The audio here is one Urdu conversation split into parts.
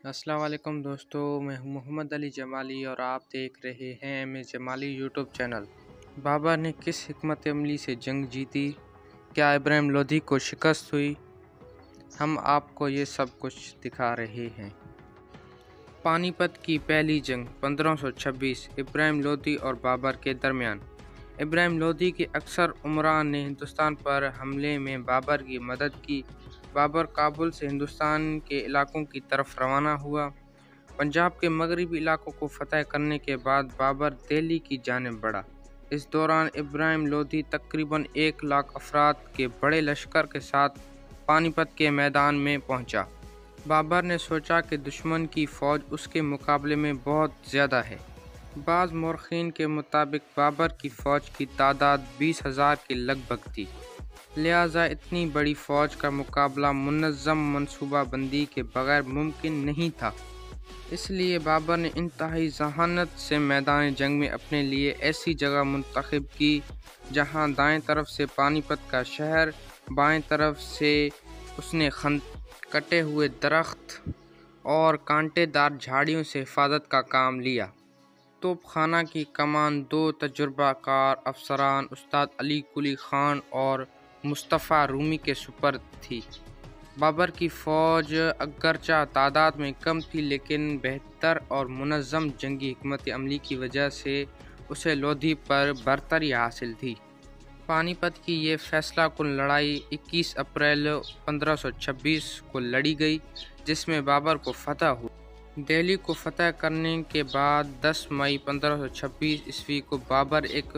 السلام علیکم دوستو، میں ہوں محمد علی جمالی اور آپ دیکھ رہے ہیں ایم ایس جمالی یوٹیوب چینل۔ بابر نے کس حکمت عملی سے جنگ جیتی؟ کیا ابراہیم لودھی کو شکست ہوئی؟ ہم آپ کو یہ سب کچھ دکھا رہے ہیں۔ پانی پت کی پہلی جنگ 1526 ابراہیم لودھی اور بابر کے درمیان۔ ابراہیم لودھی کے اکثر عمراء نے ہندوستان پر حملے میں بابر کی مدد کی۔ بابر کابل سے ہندوستان کے علاقوں کی طرف روانہ ہوا۔ پنجاب کے مغربی علاقوں کو فتح کرنے کے بعد بابر دہلی کی جانب بڑھا۔ اس دوران ابراہیم لودھی تقریباً 1,00,000 افراد کے بڑے لشکر کے ساتھ پانی پت کے میدان میں پہنچا۔ بابر نے سوچا کہ دشمن کی فوج اس کے مقابلے میں بہت زیادہ ہے۔ بعض مورخین کے مطابق بابر کی فوج کی تعداد 20,000 کے لگ بھگ تھی، لہٰذا اتنی بڑی فوج کا مقابلہ منظم منصوبہ بندی کے بغیر ممکن نہیں تھا۔ اس لیے بابر نے انتہائی ذہانت سے میدان جنگ میں اپنے لیے ایسی جگہ منتخب کی جہاں دائیں طرف سے پانی پت کا شہر، بائیں طرف سے اس نے کٹے ہوئے درخت اور کانٹے دار جھاڑیوں سے حفاظت کا کام لیا۔ توپ خانہ کی کمان 2 تجربہ کار افسران استاد علی قلی خان اور مصطفیٰ رومی کے سپرد تھی۔ بابر کی فوج اگرچہ تعداد میں کم تھی لیکن بہتر اور منظم جنگی حکمت عملی کی وجہ سے اسے لودھی پر برتری حاصل تھی۔ پانی پت کی یہ فیصلہ کن لڑائی 21 اپریل 1526 کو لڑی گئی، جس میں بابر کو فتح ہوئی۔ دہلی کو فتح کرنے کے بعد 10 مئی 1526 عیسوی کو بابر ایک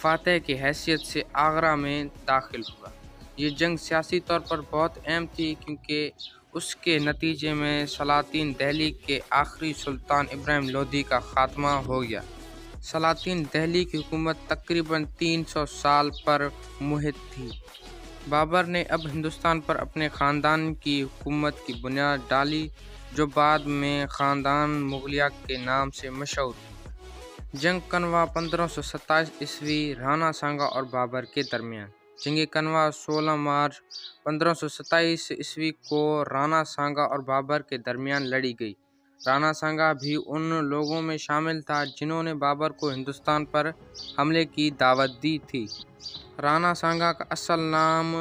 فاتح کی حیثیت سے آگرہ میں داخل ہوا۔ یہ جنگ سیاسی طور پر بہت اہم تھی کیونکہ اس کے نتیجے میں سلاطین دہلی کے آخری سلطان ابراہیم لودھی کا خاتمہ ہو گیا۔ سلاطین دہلی کی حکومت تقریباً 300 سال پر محیط تھی۔ بابر نے اب ہندوستان پر اپنے خاندان کی حکومت کی بنیاد ڈالی، جو بعد میں خاندان مغلیہ کے نام سے مشہور ہوئی۔ جنگ کنوا 1527 عیسوی رانا سانگا اور بابر کے درمیان۔ جنگ کنوا 16 مارچ 1527 عیسوی کو رانا سانگا اور بابر کے درمیان لڑی گئی۔ رانا سانگا بھی ان لوگوں میں شامل تھا جنہوں نے بابر کو ہندوستان پر حملے کی دعوت دی تھی۔ رانا سانگا کا اصل نام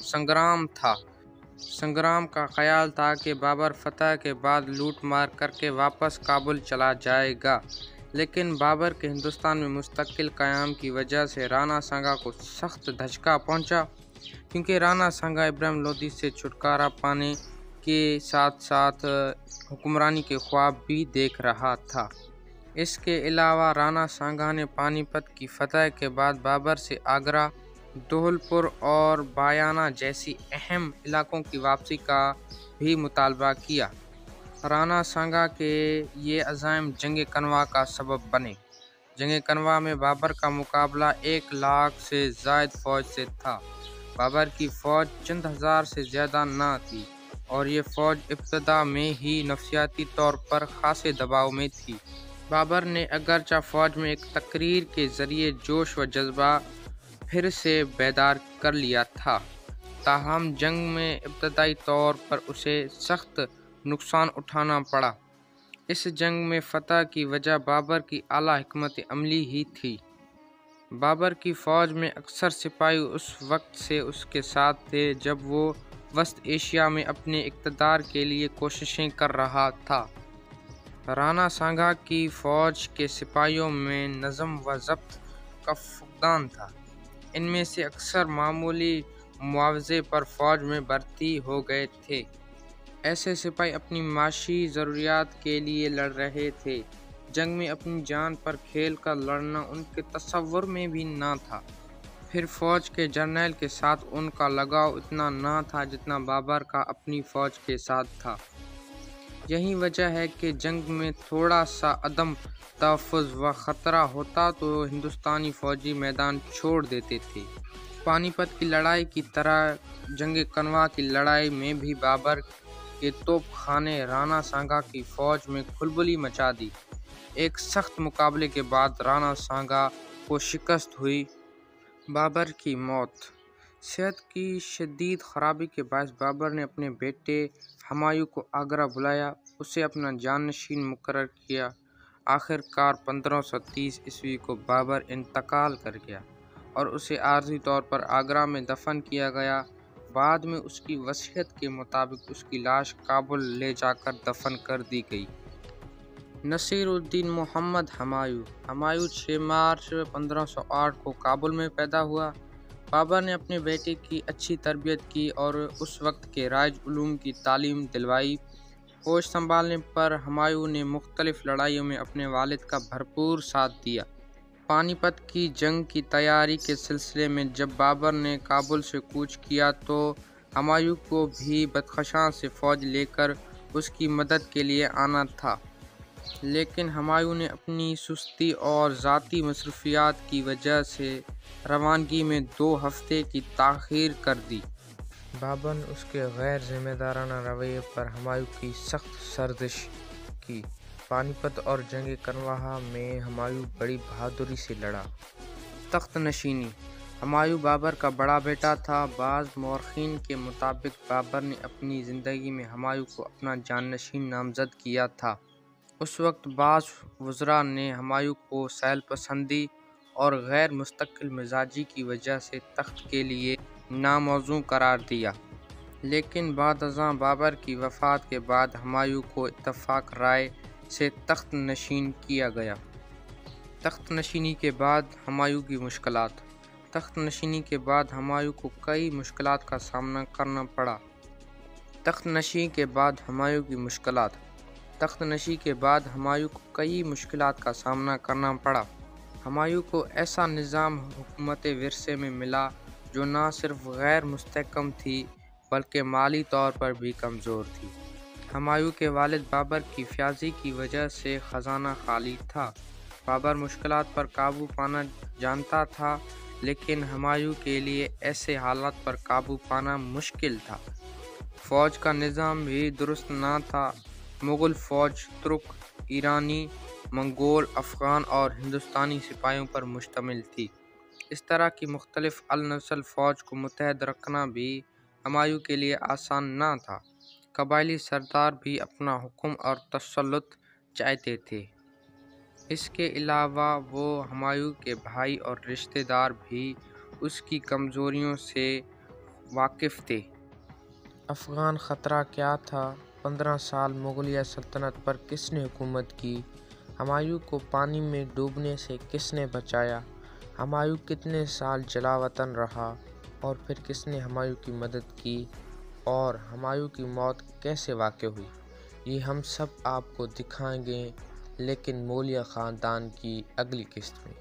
سنگرام تھا۔ سنگرام کا خیال تھا کہ بابر فتح کے بعد لوٹ مار کر کے واپس کابل چلا جائے گا، لیکن بابر کے ہندوستان میں مستقل قیام کی وجہ سے رانا سانگا کو سخت دھچکا پہنچا، کیونکہ رانا سانگا ابراہیم لودھی سے چھٹکارا پانے کے ساتھ ساتھ حکمرانی کے خواب بھی دیکھ رہا تھا۔ اس کے علاوہ رانا سانگا نے پانی پت کی فتح کے بعد بابر سے آگرہ، دھول پور اور بایانہ جیسی اہم علاقوں کی واپسی کا بھی مطالبہ کیا۔ رانا سانگا کے یہ عزائم جنگ کنوا کا سبب بنے۔ جنگ کنوا میں بابر کا مقابلہ 1,00,000 سے زائد فوج سے تھا۔ بابر کی فوج چند ہزار سے زیادہ نہ تھی اور یہ فوج ابتدا میں ہی نفسیاتی طور پر خاصے دباؤ میں تھی۔ بابر نے اگرچہ فوج میں ایک تقریر کے ذریعے جوش و جذبہ پھر سے بیدار کر لیا تھا، تاہم جنگ میں ابتدائی طور پر اسے سخت نقصان اٹھانا پڑا۔ اس جنگ میں فتح کی وجہ بابر کی اعلیٰ حکمت عملی ہی تھی۔ بابر کی فوج میں اکثر سپاہی اس وقت سے اس کے ساتھ تھے جب وہ وسط ایشیا میں اپنے اقتدار کے لیے کوششیں کر رہا تھا۔ رانا سانگا کی فوج کے سپاہیوں میں نظم و ضبط کا فقدان تھا۔ ان میں سے اکثر معمولی معاوضے پر فوج میں بھرتی ہو گئے تھے۔ ایسے سپاہی اپنی معاشی ضروریات کے لیے لڑ رہے تھے۔ جنگ میں اپنی جان پر کھیل کر لڑنا ان کے تصور میں بھی نہ تھا۔ پھر فوج کے جرنیل کے ساتھ ان کا لگاؤ اتنا نہ تھا جتنا بابر کا اپنی فوج کے ساتھ تھا۔ یہی وجہ ہے کہ جنگ میں تھوڑا سا عدم تحفظ و خطرہ ہوتا تو ہندوستانی فوجی میدان چھوڑ دیتے تھے۔ پانی پت کی لڑائی کی طرح جنگ کنوا کی لڑائی میں بھی بابر کے توپ خانے رانا سانگا کی فوج میں کھلبلی مچا دی۔ ایک سخت مقابلے کے بعد رانا سانگا کو شکست ہوئی۔ بابر کی موت صحت کی شدید خرابی کے باعث بابر نے اپنے بیٹے ہمایوں کو آگرہ بلایا، اسے اپنا جانشین مقرر کیا۔ آخر کار 1530 کو بابر انتقال کر گیا اور اسے عارضی طور پر آگرہ میں دفن کیا گیا۔ بعد میں اس کی وصیت کے مطابق اس کی لاش کابل لے جا کر دفن کر دی گئی۔ نصیر الدین محمد ہمایوں 6 مارچ 1508 کو کابل میں پیدا ہوا۔ بابر نے اپنے بیٹے کی اچھی تربیت کی اور اس وقت کے رائج علوم کی تعلیم دلوائی۔ فوج سنبھالنے پر ہمایوں نے مختلف لڑائیوں میں اپنے والد کا بھرپور ساتھ دیا۔ پانی پت کی جنگ کی تیاری کے سلسلے میں جب بابر نے کابل سے کوچ کیا تو ہمایوں کو بھی بدخشاں سے فوج لے کر اس کی مدد کے لیے آنا تھا، لیکن ہمایوں نے اپنی سستی اور ذاتی مصروفیات کی وجہ سے روانگی میں 2 ہفتے کی تاخیر کر دی۔ بابر نے اس کے غیر ذمہ دارانہ رویے پر ہمایوں کی سخت سرزنش کی۔ پانی پت اور جنگ کرنواہا میں ہمایوں بڑی بہادری سے لڑا۔ تخت نشینی: ہمایوں بابر کا بڑا بیٹا تھا۔ بعض مورخین کے مطابق بابر نے اپنی زندگی میں ہمایوں کو اپنا جانشین نامزد کیا تھا۔ اس وقت بعض وزراء نے ہمایوں کو سیل پسندی اور غیر مستقل مزاجی کی وجہ سے تخت کے لیے ناموزوں قرار دیا، لیکن بعد ازاں بابر کی وفات کے بعد ہمایوں کو اتفاق رائے سے تخت نشین کیا گیا۔ تخت نشینی کے بعد ہمایوں کی مشکلات: تخت نشینی کے بعد ہمایوں کو کئی مشکلات کا سامنا کرنا پڑا۔ تخت نشین کے بعد ہمایوں کی مشکلات: تخت نشین کے بعد ہمایوں کو کئی مشکلات کا سامنا کرنا پڑا۔ ہمایوں کو ایسا نظام حکومت ورثے میں ملا جو نہ صرف غیر مستحکم تھی بلکہ مالی طور پر بھی کمزور تھی۔ ہمایوں کے والد بابر کی فیاضی کی وجہ سے خزانہ خالی تھا۔ بابر مشکلات پر قابو پانا جانتا تھا، لیکن ہمایوں کے لیے ایسے حالات پر قابو پانا مشکل تھا۔ فوج کا نظام بھی درست نہ تھا۔ مغل فوج ترک، ایرانی، منگول، افغان اور ہندوستانی سپاہیوں پر مشتمل تھی۔ اس طرح کی مختلف النسل فوج کو متحد رکھنا بھی ہمایوں کے لیے آسان نہ تھا۔ قبائلی سردار بھی اپنا حکم اور تسلط چاہتے تھے۔ اس کے علاوہ وہ ہمایوں کے بھائی اور رشتہ دار بھی اس کی کمزوریوں سے واقف تھے۔ افغان خطرہ کیا تھا؟ 15 سال مغلیہ سلطنت پر کس نے حکومت کی؟ ہمایوں کو پانی میں ڈوبنے سے کس نے بچایا؟ ہمایوں کتنے سال جلا وطن رہا اور پھر کس نے ہمایوں کی مدد کی؟ اور ہمایوں کی موت کیسے واقع ہوئی؟ یہ ہم سب آپ کو دکھائیں گے، لیکن مغلیہ خاندان کی اگلی قسط میں۔